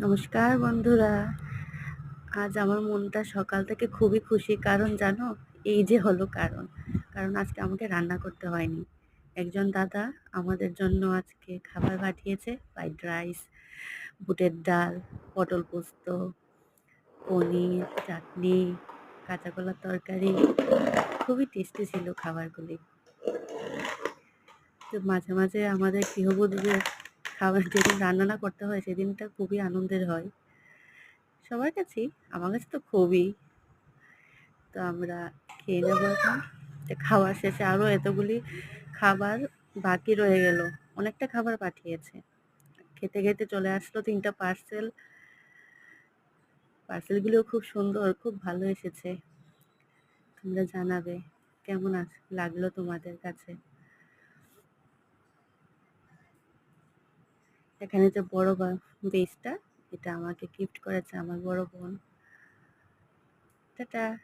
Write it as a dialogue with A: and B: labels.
A: নমস্কার বন্ধুরা। আজ আমার মনটা সকাল থেকে খুবই খুশি। কারণ জানো? এই যে হলো কারণ। কারণ আজকে আমাকে রান্না করতে হয়নি। একজন দাদা আমাদের জন্য আজকে খাবার পাঠিয়েছে। ফ্রাইড রাইস, বুটের ডাল, পটল পোস্ত, পনির, চাটনি, কাঁচা কলার তরকারি। খুবই টেস্টি ছিল খাবারগুলি। তো মাঝে, মাঝে আমাদের গৃহবধূদের খাবার যেদিন রান্না না করতে হয় সেদিনটা খুবই আনন্দের হয়। সবার কাছেই, আমার কাছে তো খুবই। তো আমরা খেয়ে নেবো এখন। তো খাওয়া শেষে আরো এতগুলি খাবার বাকি রয়ে গেল। অনেকটা খাবার পাঠিয়েছে। খেতে, খেতে চলে আসলো ৩ টা পার্সেল। পার্সেলগুলোও খুব সুন্দর, খুব ভালো এসেছে। তোমরা জানাবে কেমন লাগলো তোমাদের কাছে। এখানে যে বড় বেসটা, এটা আমাকে গিফট করেছে আমার বড় বোন। টাটা।